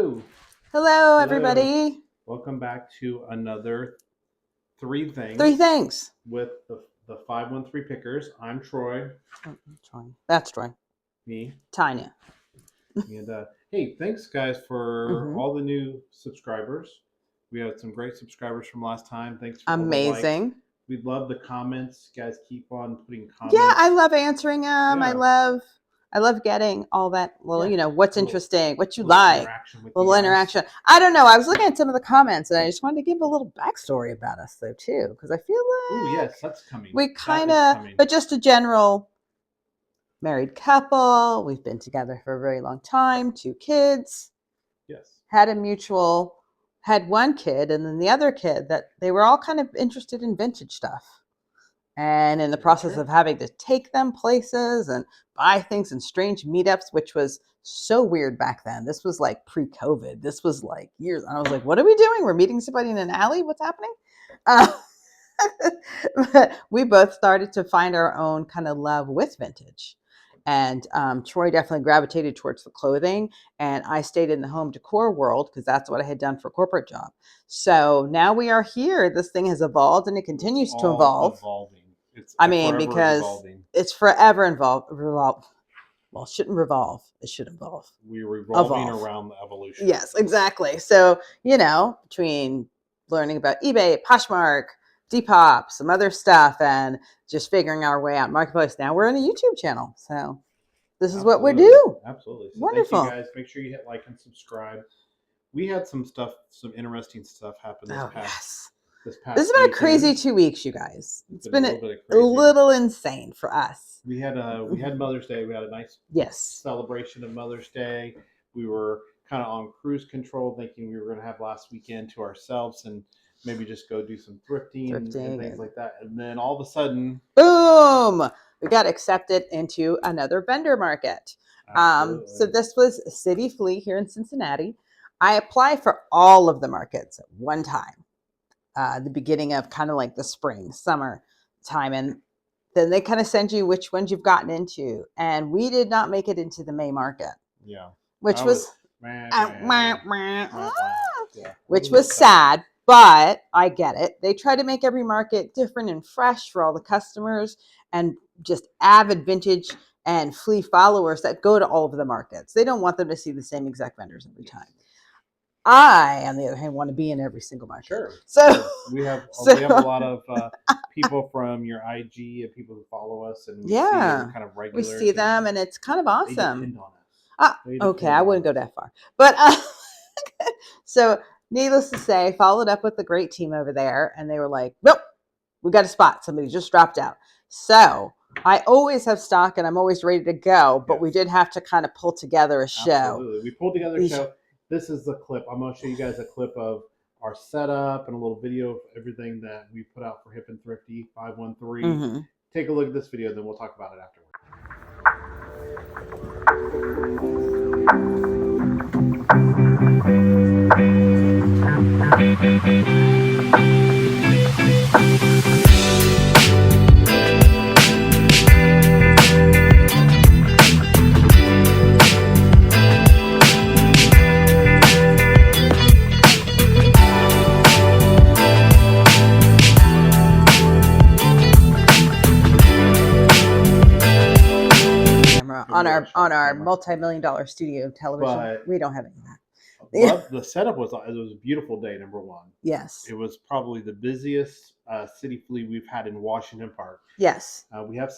Hello. Hello, everybody. Welcome back to another Three Three things. with the 513 Pickers. I'm Troy. Troy. That's Troy. Me. Tanya. And hey, thanks guys for all the new subscribers. We had some great subscribers from last time. Thanks for amazing. All the likes. We love the comments. You guys keep on putting comments. Yeah, I love answering them. Yeah. I love getting all that little, what's interesting, what you like, little interaction. I don't know. I was looking at some of the comments, and I just wanted to give a little backstory about us, though, too, because I feel like yes, that's coming. We kind of, but just a general married couple. We've been together for a very long time. 2 kids. Yes. Had one kid, and then the other kid that they were all kind of interested in vintage stuff. And in the process of having to take them places and buy things in strange meetups, which was so weird back then. This was like pre-COVID. This was like years. I was like, what are we doing? We're meeting somebody in an alley? What's happening? But we both started to find our own kind of love with vintage. And Troy definitely gravitated towards the clothing, and I stayed in the home decor world because that's what I had done for a corporate job. So now we are here. This thing has evolved, and it continues to evolve. Because it's forever revolve. Well, it shouldn't revolve. It should evolve. We're revolving around the evolution. Yes, exactly. So, between learning about eBay, Poshmark, Depop, some other stuff, and just figuring our way out marketplace. Now we're on a YouTube channel. So this is what we do. Absolutely. So wonderful. Thank you guys. Make sure you hit like and subscribe. We had some interesting stuff happen this past. This has been a crazy 2 weeks, you guys. It's been a little insane for us. We had Mother's Day. We had a nice celebration of Mother's Day. We were kind of on cruise control, thinking we were going to have last weekend to ourselves and maybe just go do some thrifting and things like that. And then all of a sudden, boom, we got accepted into another vendor market. So this was City Flea here in Cincinnati. I applied for all of the markets at one time, the beginning of kind of like the spring, summer time. And then they kind of send you which ones you've gotten into. And we did not make it into the May market. Yeah. Which was sad. But I get it. They try to make every market different and fresh for all the customers and just avid vintage and flea followers that go to all of the markets. They don't want them to see the same exact vendors every time. I, on the other hand, want to be in every single market. Sure. So we have a lot of people from your IG and people who follow us, and we see them kind of regular. We see them, and it's kind of awesome. They depend on us. Okay, I wouldn't go that far, but so. Needless to say, followed up with the great team over there, and they were like, nope, we got a spot. Somebody just dropped out. So I always have stock, and I'm always ready to go, but we did have to kind of pull together a show. Absolutely. We pulled together a show. This is the clip. I'm going to show you guys a clip of our setup and a little video of everything that we put out for Hip and Thrifty 513. Take a look at this video, then we'll talk about it afterwards. On our multi-million-dollar studio television, we don't have any of that. The setup was a beautiful day. Number one, yes, it was probably the busiest City Flea we've had in Washington Park. Yes, we have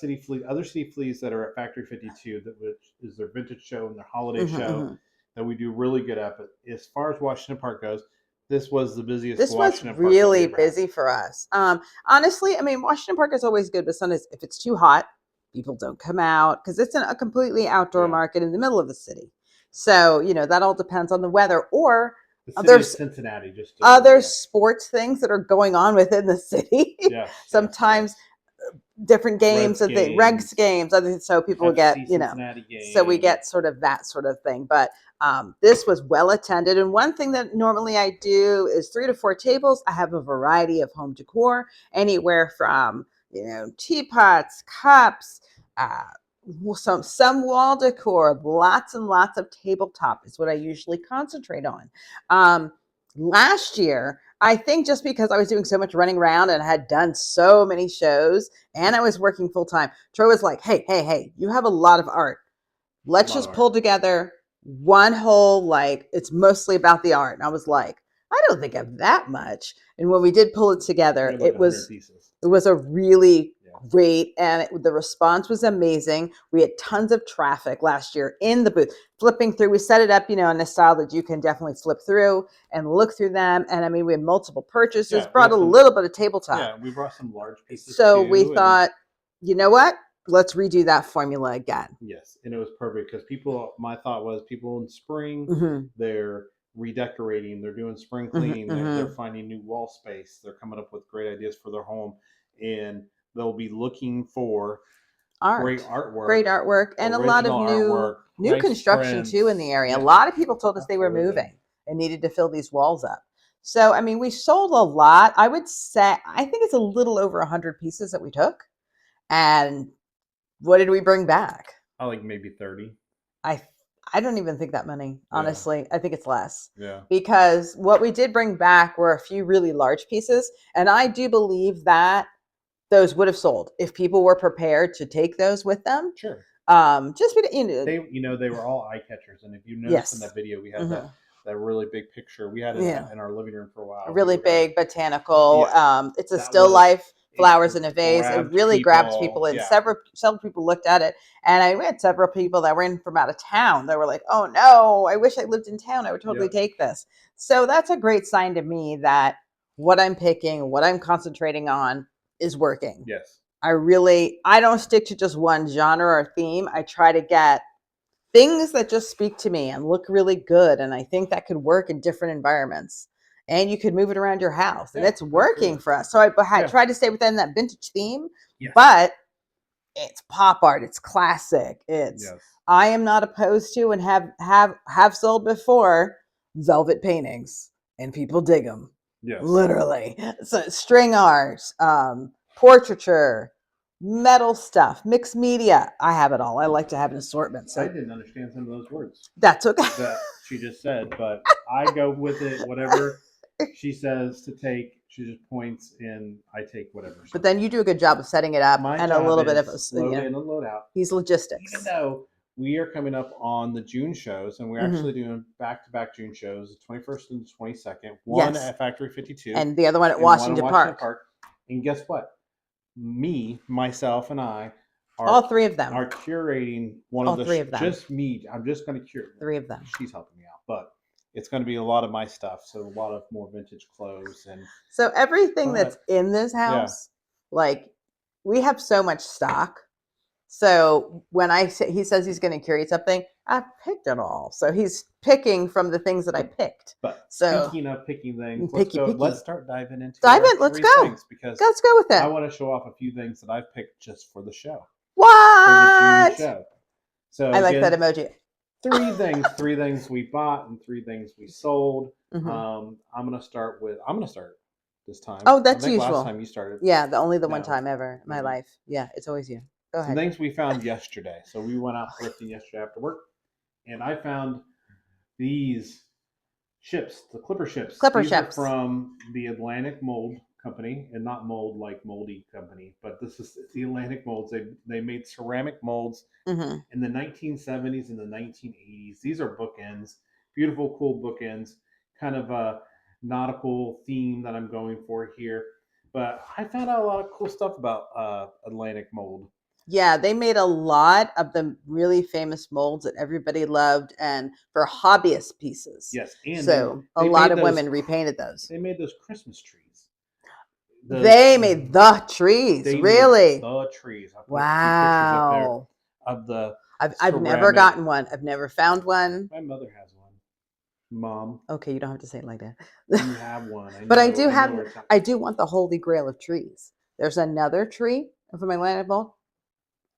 other City Fleas that are at Factory 52, which is their vintage show and their holiday show that we do really good at. But as far as Washington Park goes, this was the busiest. This was really busy for us. Honestly, I mean, Washington Park is always good, but sometimes if it's too hot, people don't come out because it's a completely outdoor market in the middle of the city. So, that all depends on the weather or other Cincinnati, sports things that are going on within the city. Sometimes different games and Regs games. So people will get, so we get sort of that sort of thing. But this was well attended. And one thing that normally I do is 3 to 4 tables. I have a variety of home decor, anywhere from, teapots, cups, some wall decor, lots and lots of tabletop is what I usually concentrate on. Last year, I think just because I was doing so much running around and I had done so many shows and I was working full time, Troy was like, hey, you have a lot of art. Let's just pull together one whole, like, it's mostly about the art. And I was like, I don't think I have that much. And when we did pull it together, it was a really great, and the response was amazing. We had tons of traffic last year in the booth, flipping through. We set it up, in a style that you can definitely flip through and look through them. And I mean, we had multiple purchases, brought a little bit of tabletop. Yeah, we brought some large pieces. So we thought, you know what? Let's redo that formula again. Yes, and it was perfect because my thought was people in spring, they're redecorating, they're doing spring cleaning, they're finding new wall space, they're coming up with great ideas for their home, and they'll be looking for great artwork, and a lot of new construction too in the area. A lot of people told us they were moving and needed to fill these walls up. So, I mean, we sold a lot. I would say, I think it's a little over 100 pieces that we took. And what did we bring back? Like maybe 30. I don't even think that many, honestly. Yeah. I think it's less. Yeah. Because what we did bring back were a few really large pieces. And I do believe that those would have sold if people were prepared to take those with them. Sure. Just, they were all eye catchers. And if you notice in that video, we had that really big picture. We had it in our living room for a while. A really big botanical. It's a still life. Flowers in a vase. It really grabs people in. Several people looked at it, and we had several people that were in from out of town that were like, "Oh no, I wish I lived in town. I would totally take this." So that's a great sign to me that what I'm picking, what I'm concentrating on, is working. Yes, I don't stick to just one genre or theme. I try to get things that just speak to me and look really good, and I think that could work in different environments. And you could move it around your house, and it's working for us. So I tried to stay within that vintage theme, but it's pop art, it's classic. I am not opposed to and have sold before velvet paintings, and people dig them. Yes, literally. So string art, portraiture, metal stuff, mixed media. I have it all. I like to have an assortment. So I didn't understand some of those words. That's okay. That she just said, but I go with it. Whatever she says to take, she just points and I take whatever. But then you do a good job of setting it up and a little bit of load in and load out. He's logistics. Even though we are coming up on the June shows, and we're actually doing back-to-back June shows, the 21st and the 22nd. One at Factory 52. And the other one at Washington Park. And guess what? Myself, and I all three of them are curating one of the three of them. Just me. I'm just going to curate 3 of them. She's helping me out, but it's going to be a lot of my stuff. So a lot of more vintage clothes and so everything that's in this house, like we have so much stock. So when he says he's going to curate something, I picked it all. So he's picking from the things that I picked. But so speaking of picking things, picky. Let's start diving into Let's go. Because let's go with it. I want to show off a few things that I've picked just for the show. What? For the June show. So I like that emoji. 3 things we bought and 3 things we sold. I'm gonna start this time. Oh, that's usual. Last time you started. Yeah, the one time ever in my life. Yeah, it's always you. Go ahead. Some things we found yesterday. So we went out thrifting yesterday after work, and I found these ships, the Clipper ships. Clipper these ships are from the Atlantic Mold Company, and not mold like moldy company, but this is the Atlantic Molds. They made ceramic molds in the 1970s and the 1980s. These are bookends, beautiful, cool bookends, kind of a nautical theme that I'm going for here. But I found out a lot of cool stuff about Atlantic Mold. Yeah, they made a lot of the really famous molds that everybody loved, and for hobbyist pieces. Yes, and so a lot of women repainted those. They made those Christmas trees. They made the trees, really? The trees. Wow. Of the I've never gotten one. I've never found one. My mother has one. Mom. Okay, you don't have to say it like that. You have one. But I do want the holy grail of trees. There's another tree from my Atlantic Mold.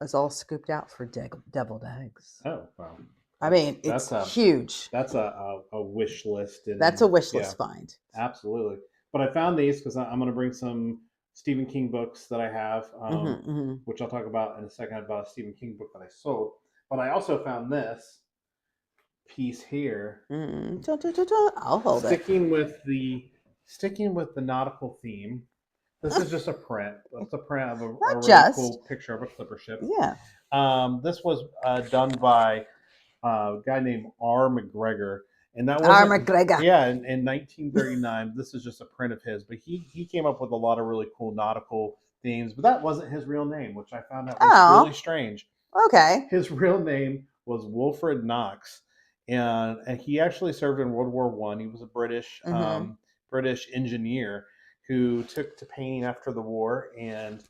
It's all scooped out for deviled eggs. Oh, wow. I mean, it's huge. That's a wish list. That's a wish list find. Absolutely. But I found these because I'm going to bring some Stephen King books that I have, which I'll talk about in a second about a Stephen King book that I sold. But I also found this piece here. I'll hold sticking with the nautical theme. This is just a print. It's a print of a really cool picture of a clipper ship. Yeah. This was done by a guy named R. McGregor. And that was McGregor. Yeah, in 1939. This is just a print of his, but he came up with a lot of really cool nautical themes. But that wasn't his real name, which I found out was really strange. Okay. His real name was Wilfred Knox, and he actually served in World War I. He was a British engineer who took to painting after the war, and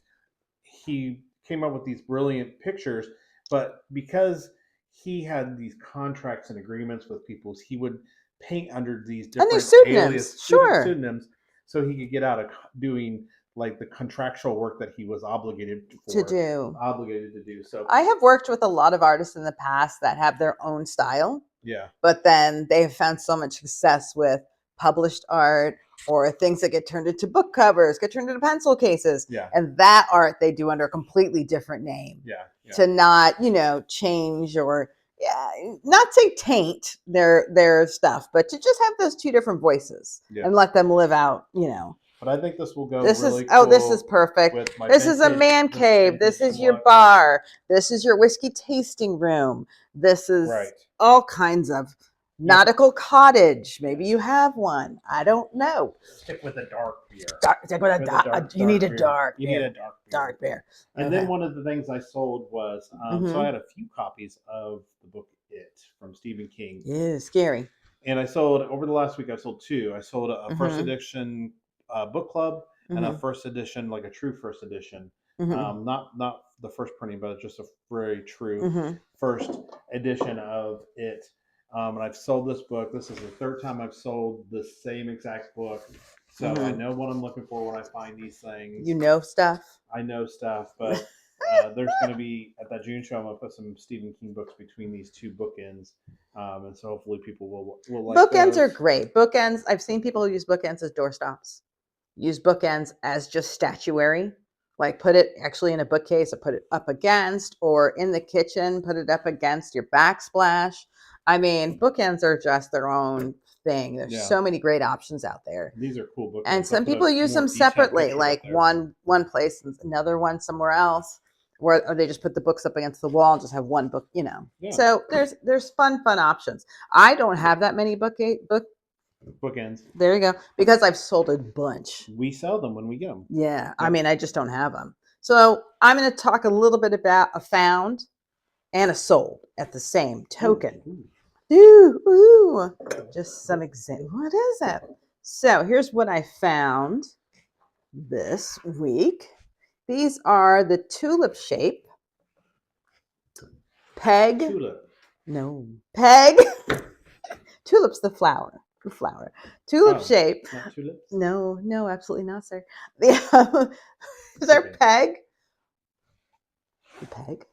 he came up with these brilliant pictures. But because he had these contracts and agreements with people, he would paint under these different pseudonyms, so he could get out of doing like the contractual work that he was obligated to do. So I have worked with a lot of artists in the past that have their own style. Yeah. But then they've found so much success with published art or things that get turned into book covers, get turned into pencil cases. Yeah. And that art they do under a completely different name. Yeah. To not, change or not say taint their stuff, but to just have those two different voices and let them live out, But I think this will go This really is cool. this is perfect. This is a man cave. This is your bar. This is your whiskey tasting room. This is all kinds of nautical cottage. Maybe you have one. I don't know. Stick with a dark beer. You need a dark beer. And then one of the things I sold was, so I had a few copies of the book It from Stephen King. Yeah, scary. And I sold, over the last week, I sold two. I sold a first edition book club and a first edition, like a true first edition. Not the first printing, but just a very true first edition of It. And I've sold this book. This is the third time I've sold the same exact book. So I know what I'm looking for when I find these things. You know stuff. I know stuff, but there's going to be, at that June show, I'm going to put some Stephen King books between these two bookends. And so hopefully people will like bookends those. Are great. Bookends, I've seen people use bookends as doorstops. Use bookends as just statuary. Like put it actually in a bookcase or put it up against, or in the kitchen, put it up against your backsplash. I mean, bookends are just their own thing. There's so many great options out there. These are cool bookends. And some people use them separately, like one place and another one somewhere else, or they just put the books up against the wall and just have one book, Yeah. So there's fun options. I don't have that many bookends. There you go. Because I've sold a bunch. We sell them when we get them. Yeah. I mean, I just don't have them. So I'm going to talk a little bit about a found and a sold at the same token. Ooh. Just some example. What is it? So here's what I found this week. These are the tulip shape. Peg. Tulip. No. Peg. Tulip's the flower. Tulip shape. Not tulips? No, absolutely not, sir. Is there peg? Peg.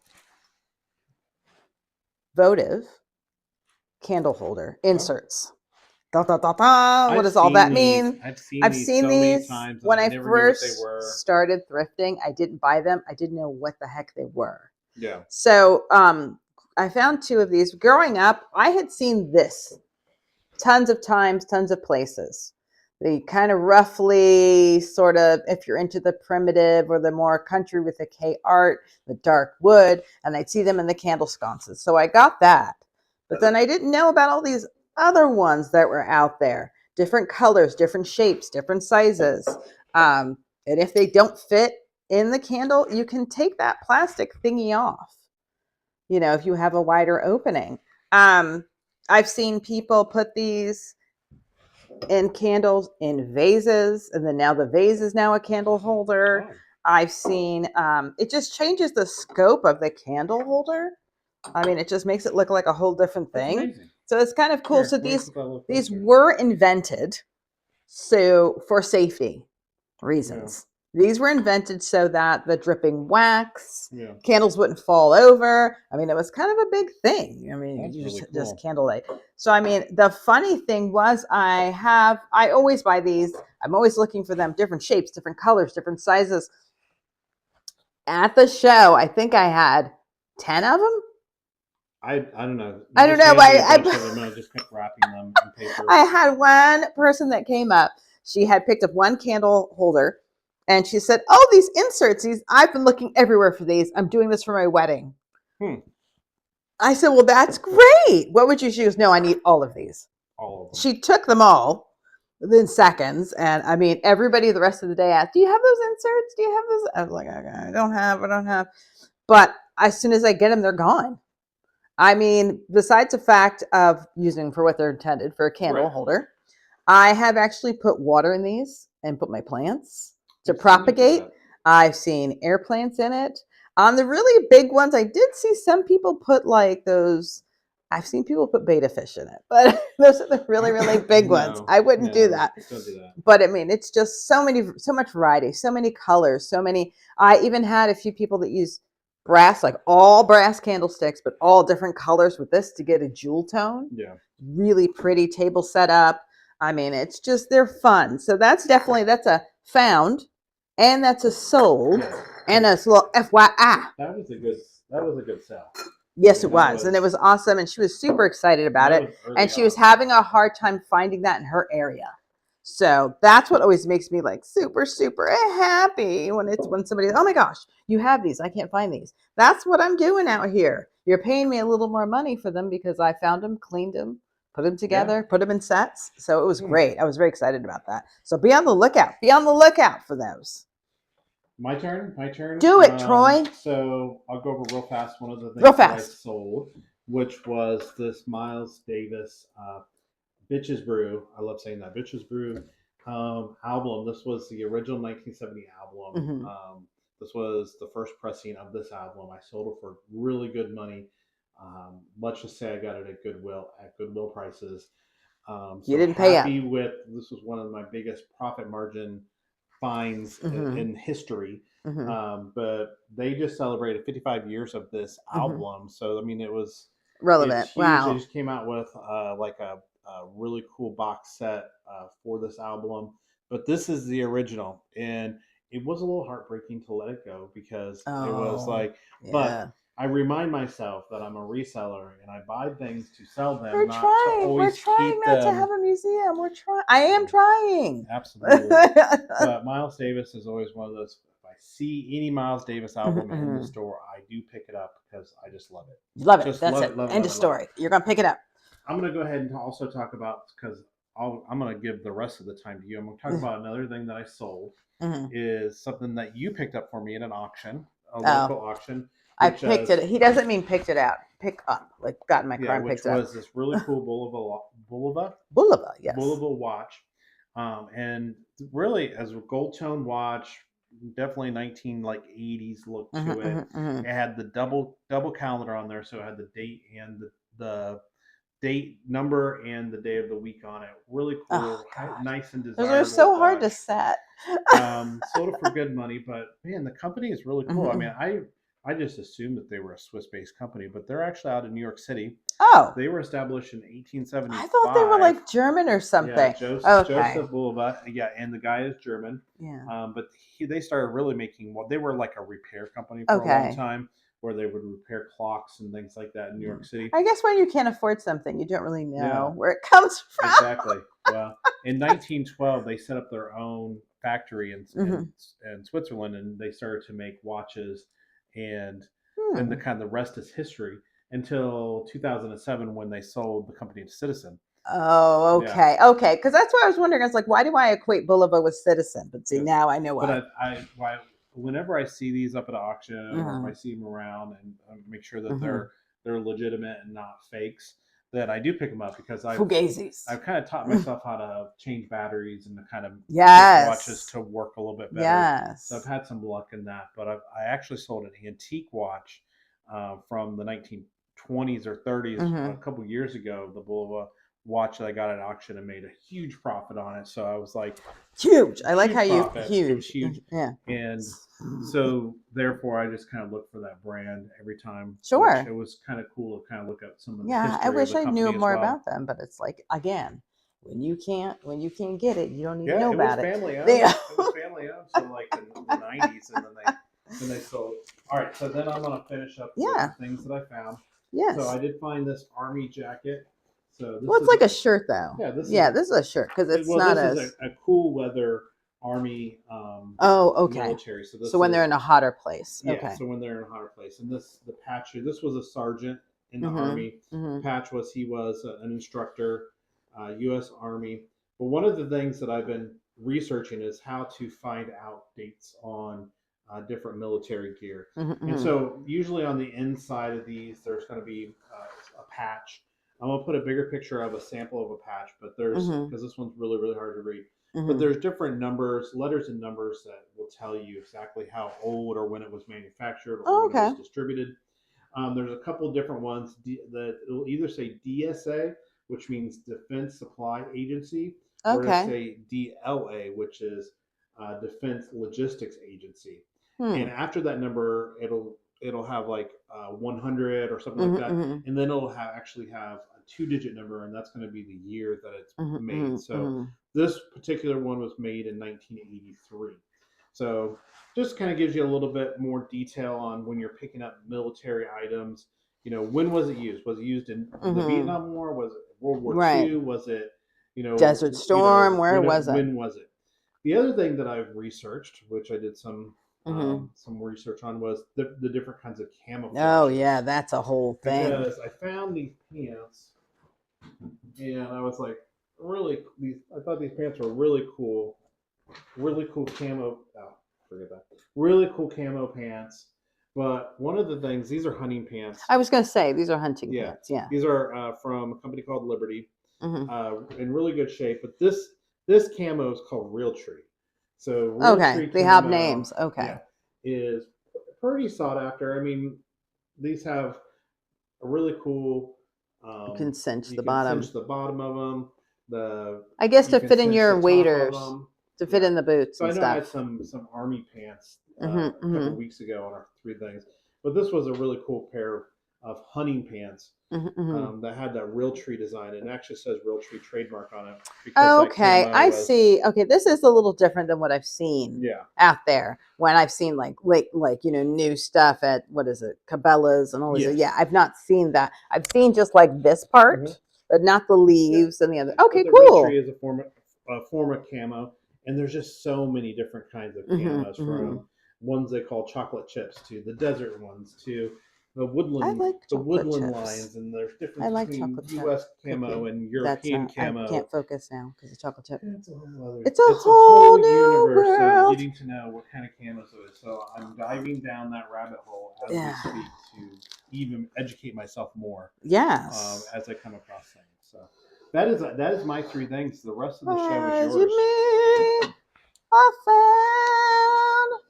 Votive candle holder inserts. What does all that mean? I've seen these when I first started thrifting. I didn't buy them. I didn't know what the heck they were. Yeah. So I found two of these. Growing up, I had seen this tons of times, tons of places. They kind of roughly sort of, if you're into the primitive or the more country with the K art, the dark wood, and I'd see them in the candle sconces. So I got that. But then I didn't know about all these other ones that were out there. Different colors, different shapes, different sizes. And if they don't fit in the candle, you can take that plastic thingy off. If you have a wider opening. I've seen people put these in candles in vases, and then now the vase is now a candle holder. Oh. I've seen it just changes the scope of the candle holder. I mean, it just makes it look like a whole different thing. So it's kind of cool. So these were invented for safety reasons. Yeah. These were invented so that the dripping wax, candles wouldn't fall over. I mean, it was kind of a big thing. I mean, that's really just candlelight. So, I mean, the funny thing was I always buy these I'm always looking for them, different shapes, different colors, different sizes. At the show, I think I had 10 of them. I don't know. I don't know. I just kept wrapping them in paper. I had one person that came up. She had picked up one candle holder, and she said, "Oh, these inserts. I've been looking everywhere for these. I'm doing this for my wedding." I said, "Well, that's great. What would you choose?" "No, I need all of these." All of them. She took them all within seconds, and I mean, everybody the rest of the day asked, "Do you have those inserts? Do you have those?" I was like, "Okay, I don't have." But as soon as I get them, they're gone. I mean, besides the fact of using for what they're intended for a candle holder, I have actually put water in these and put my plants to propagate. I've seen air plants in it. On the really big ones, I did see some people put like those. I've seen people put betta fish in it, but those are the really, really big ones. I wouldn't do that. Don't do that. But I mean, it's just so much variety, so many colors, so many. I even had a few people that use brass, like all brass candlesticks, but all different colors with this to get a jewel tone. Yeah. Really pretty table setup. I mean, it's just, they're fun. So that's a found, and that's a sold, and a little FYI. That was a good sell. Yes, it was. And it was awesome. And she was super excited about it. And she was having a hard time finding that in her area. So that's what always makes me like super, super happy when somebody, "Oh my gosh, you have these. I can't find these." That's what I'm doing out here. You're paying me a little more money for them because I found them, cleaned them, put them together, put them in sets. So it was great. I was very excited about that. So be on the lookout. Be on the lookout for those. My turn. Do it, Troy. So I'll go over real fast. One of the things that I sold, which was this Miles Davis Bitches Brew. I love saying that. Bitches Brew album. This was the original 1970 album. This was the first pressing of this album. I sold it for really good money. Let's just say I got it at Goodwill prices. So you didn't pay up. This was one of my biggest profit margin finds in history. But they just celebrated 55 years of this album. So, I mean, it was relevant. Wow. They just came out with like a really cool box set for this album. But this is the original. And it was a little heartbreaking to let it go because it was like, but I remind myself that I'm a reseller and I buy things to sell them. We're trying not to have a museum. I am trying. Absolutely. But Miles Davis is always one of those. If I see any Miles Davis album in the store, I do pick it up because I just love it. Love it. That's it. End of story. You're going to pick it up. I'm going to go ahead and also talk about, because I'm going to give the rest of the time to you. I'm going to talk about another thing that I sold is something that you picked up for me at an auction, a local auction. I picked it. He doesn't mean picked it out. Pick up, like got in my car and picked it up. Which was this really cool Bulova watch, and really as a gold tone watch, definitely 1980s look to it. It had the double calendar on there, so it had the date and the date number and the day of the week on it. Really cool, nice and desirable. Those are so hard to set. Sold it for good money, but man, the company is really cool. I mean, I just assumed that they were a Swiss-based company, but they're actually out of New York City. Oh. They were established in 1875. I thought they were like German or something. Yeah, Joseph Bulova. Yeah, and the guy is German. Yeah. But they started really making, they were like a repair company for a long time, where they would repair clocks and things like that in New York City. I guess when you can't afford something, you don't really know where it comes from. Exactly. Well, in 1912, they set up their own factory in Switzerland, and they started to make watches. And then the rest is history until 2007 when they sold the company to Citizen. Oh, okay. Yeah. Okay. Because that's why I was wondering. I was like, why do I equate Bulova with Citizen? But see, now I know why. But whenever I see these up at auction or if I see them around and make sure that they're legitimate and not fakes, that I do pick them up because I've kind of taught myself how to change batteries and to kind of get watches to work a little bit better. Yes. So I've had some luck in that. But I actually sold an antique watch from the 1920s or 30s a couple years ago, the Bulova watch that I got at auction and made a huge profit on it. So I was like, huge. I like how huge. It was huge. Yeah. And so therefore I just kind of look for that brand every time. Sure. It was kind of cool to kind of look at some of the history I wish of the I knew more about them, but it's like, again, when you can't get it, you don't even Yeah, know it was about it. family owned. It was family owned. So like in the 90s, and then they sold. All right, so then I'm gonna finish up with the things that I found. Yes. So I did find this army jacket. So this it's like a shirt though. Yeah, this is a shirt because it's not this is a cool weather army military. So when they're in a hotter place. Yeah, okay. so when they're in a hotter place. And the patch here, this was a sergeant in the army. Patch was he was an instructor, U.S. Army. But one of the things that I've been researching is how to find out dates on different military gear. And so usually on the inside of these, there's going to be a patch. I'm going to put a bigger picture of a sample of a patch, but there's, because this one's really, really hard to read. But there's different numbers, letters and numbers that will tell you exactly how old or when it was manufactured or when it was distributed. There's a couple of different ones that will either say DSA, which means Defense Supply Agency, or to say DLA, which is Defense Logistics Agency. And after that number, it'll have like 100 or something like that, and then it'll actually have a 2-digit number, and that's going to be the year that it's made. So this particular one was made in 1983. So just kind of gives you a little bit more detail on when you're picking up military items. You know, when was it used? Was it used in the Vietnam War? Was it World War II? Was it, Desert Storm? Where was it? When was it? The other thing that I've researched, which I did some research on, was the different kinds of camouflage. Oh yeah, that's a whole thing. Because I found these pants, and I was like, I thought these pants were really cool camo. Oh, forget that. Really cool camo pants. But one of the things, these are hunting pants. I was going to say these are hunting pants. Yeah, these are from a company called Liberty, in really good shape. But this camo is called Realtree. So Realtree they have names. Is pretty sought after. I mean, these have a really cool. You can cinch the bottom. Cinch the bottom of them. I guess to fit in your waders, to fit in the boots. So and I know stuff. I had some army pants a couple of weeks ago on our 3 things, but this was a really cool pair of hunting pants that had that Realtree design, and it actually says Realtree trademark on it. I see. Okay, this is a little different than what I've seen out there when I've seen like new stuff at Cabela's and all this. Yeah, I've not seen that. I've seen just like this part, but not the leaves and the other. Okay, cool. Realtree is a form of camo, and there's just so many different kinds of camos from ones they call chocolate chips to the desert ones to the woodland, lines, and there's different between U.S. camo and European camo. I can't focus now because of chocolate chip. It's a whole new universe of getting to know what kind of camos it is. So I'm diving down that rabbit hole as we speak to even educate myself more. Yes. As I come across things. So that is my 3 things. The rest of the show is yours. I found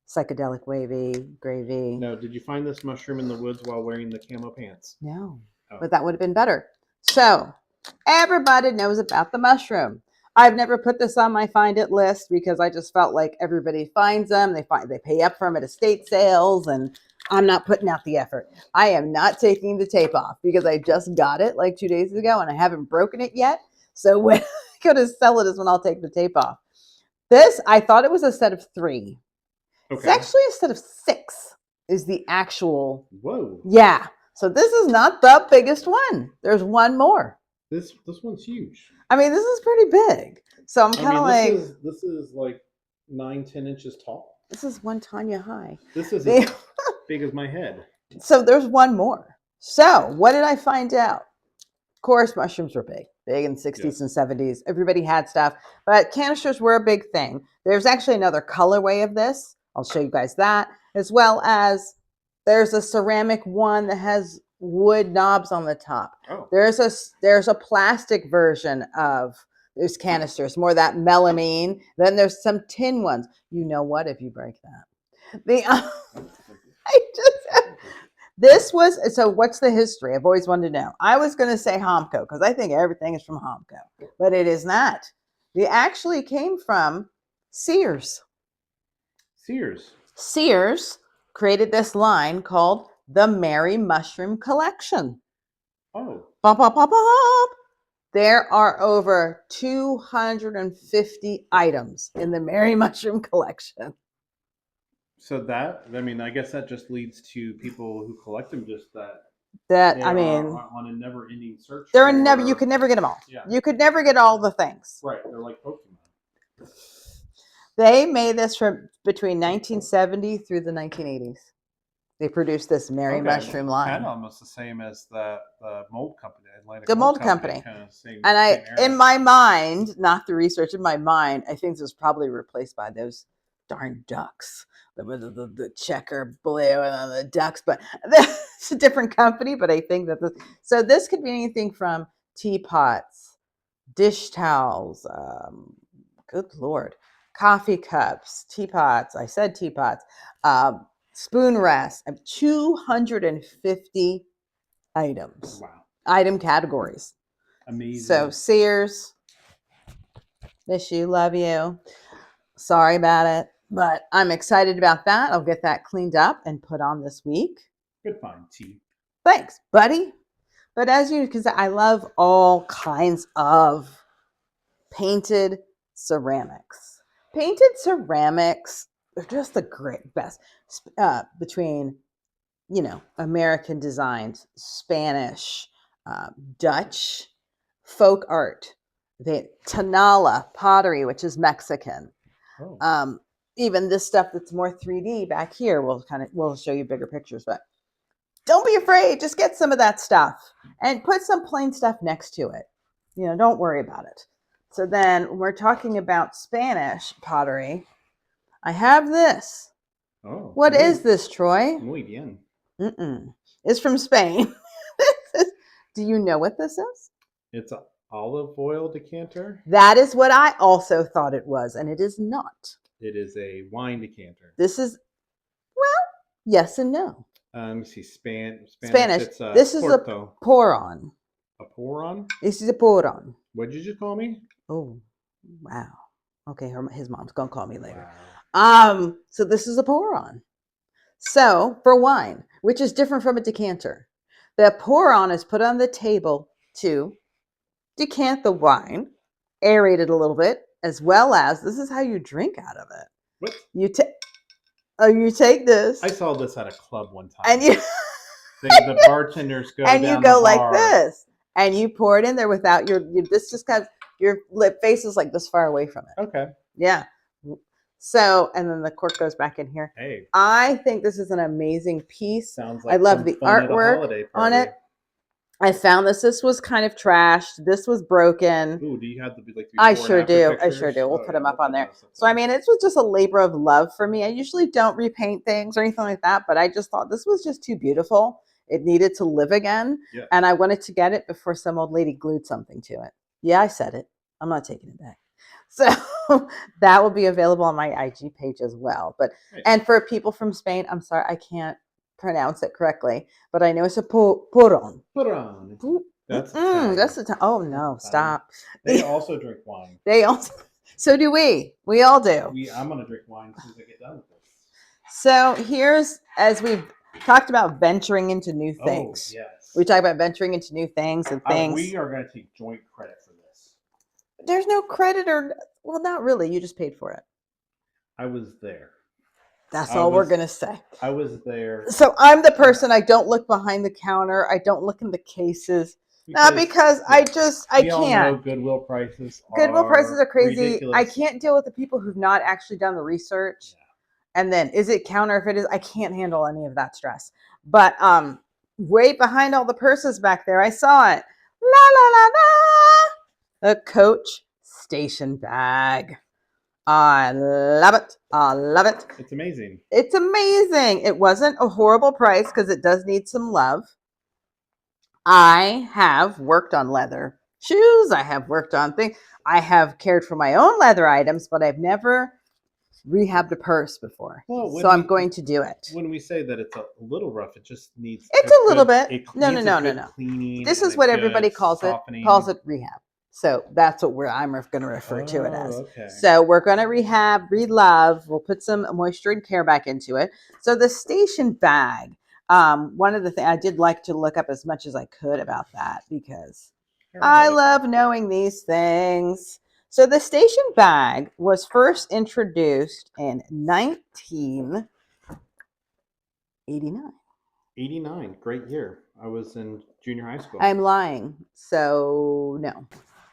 psychedelic wavy gravy. No, did you find this mushroom in the woods while wearing the camo pants? No, but that would have been better. So everybody knows about the mushroom. I've never put this on my find it list because I just felt like everybody finds them. They pay up for them at estate sales, and I'm not putting out the effort. I am not taking the tape off because I just got it like 2 days ago and I haven't broken it yet. So when I go to sell it is when I'll take the tape off. This, I thought it was a set of 3. Okay. It's actually a set of 6 is the actual. Whoa. Yeah. So this is not the biggest one. There's one more. This one's huge. I mean, this is pretty big. So I'm kind of like. This is like 9-10 inches tall. This is one Tanya high. This is as big as my head. So there's one more. So what did I find out? Of course, mushrooms were big in the 60s and 70s. Everybody had stuff, but canisters were a big thing. There's actually another colorway of this. I'll show you guys that, as well as there's a ceramic one that has wood knobs on the top. Oh. There's a plastic version of those canisters, more that melamine. Then there's some tin ones. You know what? If you break that, so what's the history? I've always wanted to know. I was going to say Homco because I think everything is from Homco, but it is not. They actually came from Sears. Sears created this line called the Mary Mushroom Collection. Oh. Bop, bop, bop, bop. There are over 250 items in the Mary Mushroom collection. So that, I mean, I guess that just leads to people who collect them just that I mean, on a never-ending search. You could never get them all. Yeah. You could never get all the things. Right. They're like Pokemon. They made this from between 1970 through the 1980s. They produced this Mary Mushroom line. Kind of almost the same as the mold company, the mold company. Kind of same in my mind, not the research, in my mind, I think this was probably replaced by those darn ducks. The checker blue and the ducks, but it's a different company. But I think that so this could be anything from teapots, dish towels, good Lord, coffee cups, teapots. I said teapots, spoon rests. 250 items. Wow. Item categories. Amazing. So Sears, miss you, love you. Sorry about it, but I'm excited about that. I'll get that cleaned up and put on this week. Good find, T. Thanks, buddy. But because I love all kinds of painted ceramics. Painted ceramics are just the great best between, American designs, Spanish, Dutch, folk art, the Tonala pottery, which is Mexican. Oh. Even this stuff that's more 3D back here, we'll show you bigger pictures, but don't be afraid. Just get some of that stuff and put some plain stuff next to it. Don't worry about it. So then when we're talking about Spanish pottery, I have this. Oh. What is this, Troy? Muy bien. It's from Spain. Do you know what this is? It's an olive oil decanter. That is what I also thought it was, and it is not. It is a wine decanter. This is, well, yes and no. Let me see. Spanish. This is a pour-on. A pour-on? This is a pour-on. What did you just call me? Oh, wow. Okay, his mom's going to call me later. Wow. So this is a pour-on. So for wine, which is different from a decanter. The pour-on is put on the table to decant the wine, aerate it a little bit, as well as this is how you drink out of it. What? You take this. I saw this at a club one time. And the bartenders go and you go like this, and you pour it in there without this just kind of your lip face is like this far away from it. Okay. Yeah. So, and then the cork goes back in here. Hey. I think this is an amazing piece. Sounds like I love the artwork on it. I found this. This was kind of trashed. This was broken. Ooh, do you have the I sure do. Pictures? I sure do. We'll put them up on there. So, I mean, it was just a labor of love for me. I usually don't repaint things or anything like that, but I just thought this was just too beautiful. It needed to live again. Yeah. And I wanted to get it before some old lady glued something to it. Yeah, I said it. I'm not taking it back. So that will be available on my IG page as well. But right. And for people from Spain, I'm sorry, I can't pronounce it correctly, but I know it's a porron. Porron. That's the time. Oh no, stop. They also drink wine. So do we. We all do. I'm gonna drink wine as soon as I get done with this. So here's, as we've talked about venturing into new things. Oh, yes. We talk about venturing into new things and things. We are going to take joint credit for this. There's no credit well, not really. You just paid for it. I was there. That's all we're going to say. I was there. So I'm the person, I don't look behind the counter. I don't look in the cases. Because I can't. All know Goodwill prices are crazy. Ridiculous. I can't deal with the people who've not actually done the research. Yeah. And then, is it counterfeit? I can't handle any of that stress. But way behind all the purses back there, I saw it. La la la la. A Coach station bag. I love it. I love it. It's amazing. It's amazing. It wasn't a horrible price because it does need some love. I have worked on leather shoes. I have worked on things. I have cared for my own leather items, but I've never rehabbed a purse before. Well, so I'm going to do it. When we say that it's a little rough, it just needs. It's a little bit. No. Cleaning. This is what everybody calls it. Calls it rehab. So that's what I'm going to refer to it as. Okay. So we're going to rehab, re-love. We'll put some moisture and care back into it. So the station bag. One of the things I did like to look up as much as I could about that because I love knowing these things. So the station bag was first introduced in 1989. 89, great year. I was in junior high school. I'm lying. So no.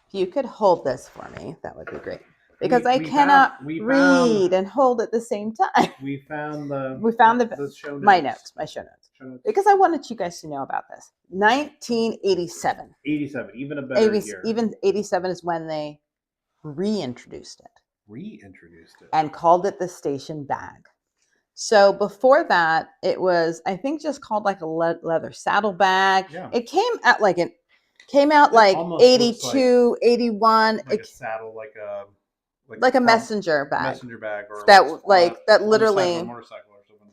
If you could hold this for me, that would be great. Because I cannot read and hold at the same time. We found the show notes. My show notes. Because I wanted you guys to know about this. 1987. 87, even a better year. Even 87 is when they reintroduced it. Reintroduced it. And called it the station bag. So before that, it was, I think, just called like a leather saddle bag. Yeah. It came out like 82, 81. Like a saddle, like a messenger bag. Messenger bag, or that literally. Motorcycle or something.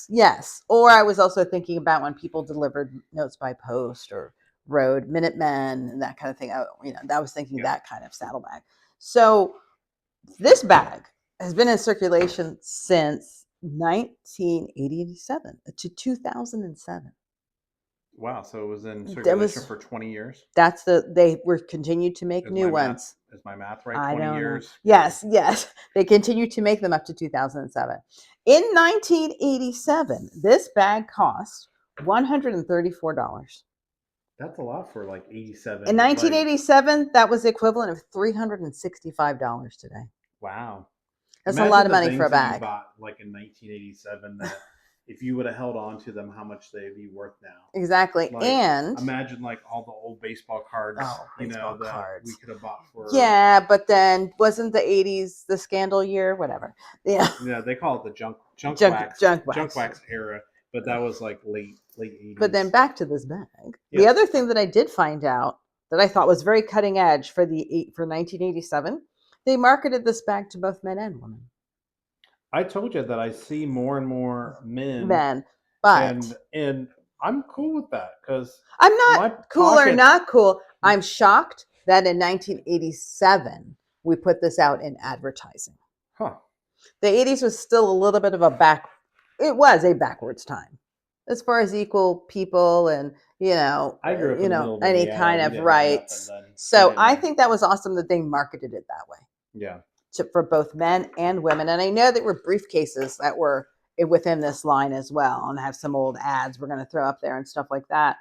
Yes. Or I was also thinking about when people delivered notes by post or rode Minutemen and that kind of thing. I was thinking that kind of saddle bag. So this bag has been in circulation since 1987 to 2007. Wow, so it was in circulation for 20 years. They were continued to make new ones. Is my math right? 20 years. Yes. They continued to make them up to 2007. In 1987, this bag cost $134. That's a lot for like 87. In 1987, that was the equivalent of $365 today. Wow. That's a lot of money for a bag. You bought like in 1987 that if you would have held on to them, how much they'd be worth now. Exactly. And imagine like all the old baseball cards, that we could have bought for. Yeah, but then wasn't the 80s the scandal year? Whatever. Yeah. Yeah, they call it the junk wax era, but that was like late 80s. But then back to this bag. Yeah. The other thing that I did find out that I thought was very cutting edge for 1987, they marketed this bag to both men and women. I told you that I see more and more men, but and I'm cool with that because I'm not cool or not cool. I'm shocked that in 1987 we put this out in advertising. Huh. The 80s was still a little bit of a backwards time as far as equal people and I grew up in the middle of any kind of rights. So I think that was awesome that they marketed it that way. Yeah. For both men and women. And I know there were briefcases that were within this line as well, and have some old ads we're going to throw up there and stuff like that.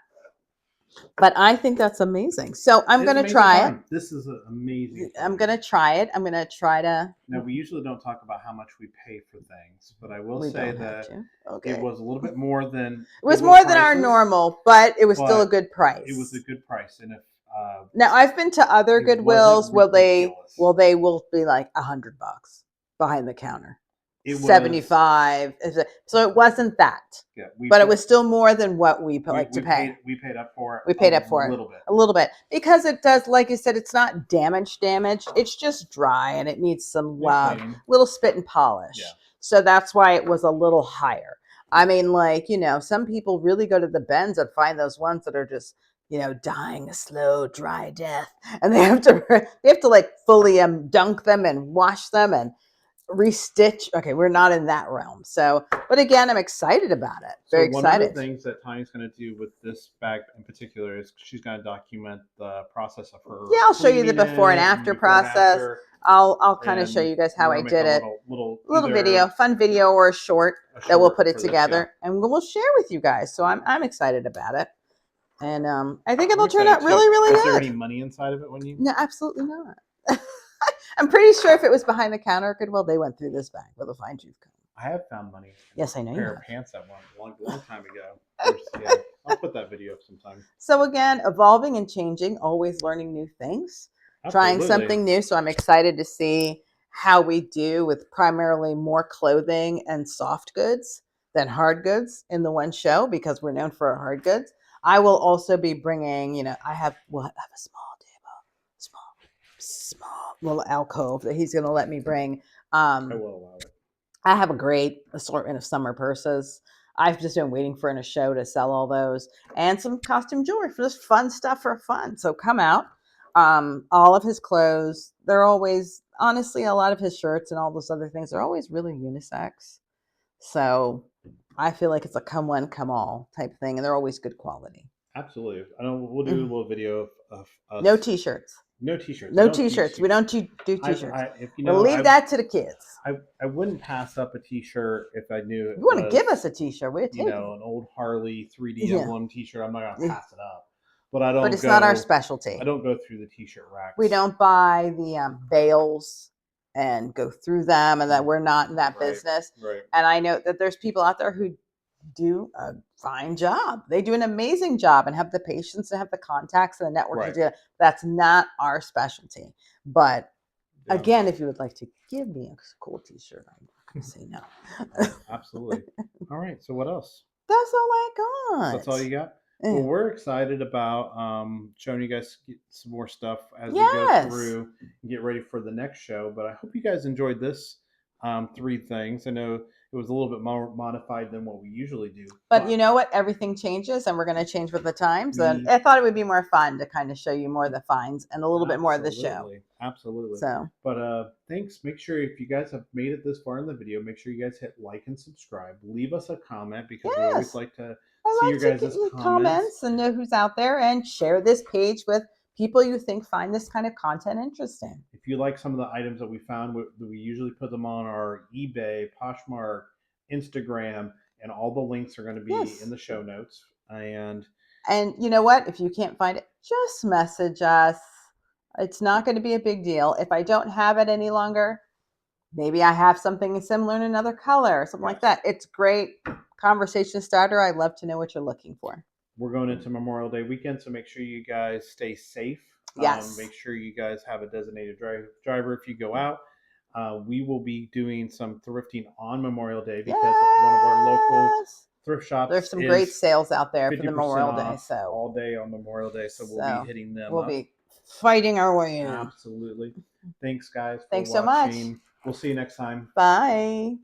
But I think that's amazing. So I'm going to try it. This is amazing. I'm going to try it. I'm going to try to. Now, we usually don't talk about how much we pay for things, but I will say that it was a little bit more than. It was more than our normal, but it was still a good price. It was a good price. And if. Now I've been to other Goodwills where they will be like $100 behind the counter. 75. So it wasn't that. Yeah, but it was still more than what we pay. We paid up for it. We paid up for it a little bit because it does, like you said, it's not damaged. It's just dry and it needs some little spit and polish. Yeah. So that's why it was a little higher. I mean, some people really go to the bins and find those ones that are just dying a slow, dry death, and they have to like fully dunk them and wash them and restitch. Okay, we're not in that realm. So, but again, I'm excited about it. Very excited. One of the things that Tanya's going to do with this bag in particular is she's going to document the process of her. Yeah, I'll show you the before and after process. I'll kind of show you guys how I did it. Little video, fun video or a short that we'll put it together and we'll share with you guys. So I'm excited about it. And I think it'll turn out really, really good. Is there any money inside of it when you? No, absolutely not. I'm pretty sure if it was behind the counter at Goodwill, they went through this bag with a fine tooth comb. I have found money. Yes, I know. A pair of pants at one long time ago. I'll put that video up sometime. So again, evolving and changing, always learning new things, trying something new. So I'm excited to see how we do with primarily more clothing and soft goods than hard goods in the one show because we're known for our hard goods. I will also be bringing, I have a small table, small little alcove that he's going to let me bring. I will allow it. I have a great assortment of summer purses. I've just been waiting for a show to sell all those and some costume jewelry for just fun stuff for fun. So come out. All of his clothes, they're always, honestly, a lot of his shirts and all those other things are always really unisex. So I feel like it's a come one, come all type thing, and they're always good quality. Absolutely. I know we'll do a little video of us. No t-shirts. No t-shirts. No t-shirts. We don't do t-shirts. We'll leave that to the kids. I wouldn't pass up a t-shirt if I knew it. You want to give us a t-shirt? We'll take it. An old Harley 3D emblem t-shirt. I'm not gonna pass it up. But I don't. But it's not our specialty. I don't go through the t-shirt racks. We don't buy the bales and go through them, and that we're not in that business. Right. And I know that there's people out there who do a fine job. They do an amazing job and have the patience and have the contacts and the network to do it. That's not our specialty. But again, if you would like to give me a cool t-shirt, I'm not going to say no. Absolutely. All right. So what else? That's all I got. That's all you got? Well, we're excited about showing you guys some more stuff as we go through and get ready for the next show. But I hope you guys enjoyed this 3 things. I know it was a little bit more modified than what we usually do. But you know what? Everything changes, and we're going to change with the times. And I thought it would be more fun to kind of show you more of the finds and a little bit more of the show. Absolutely. So, but thanks. Make sure if you guys have made it this far in the video, make sure you guys hit like and subscribe. Leave us a comment because we always like to see your guys' comments and know who's out there, and share this page with people you think find this kind of content interesting. If you like some of the items that we found, we usually put them on our eBay, Poshmark, Instagram, and all the links are going to be in the show notes. And you know what? If you can't find it, just message us. It's not going to be a big deal. If I don't have it any longer, maybe I have something similar in another color or something like that. It's great conversation starter. I'd love to know what you're looking for. We're going into Memorial Day weekend, so make sure you guys stay safe. Make sure you guys have a designated driver if you go out. We will be doing some thrifting on Memorial Day because one of our local thrift shops. There's some great sales out there for the Memorial Day. So all day on Memorial Day, so we'll be hitting them. We'll be fighting our way in. Absolutely. Thanks, guys. Thanks so much. We'll see you next time. Bye.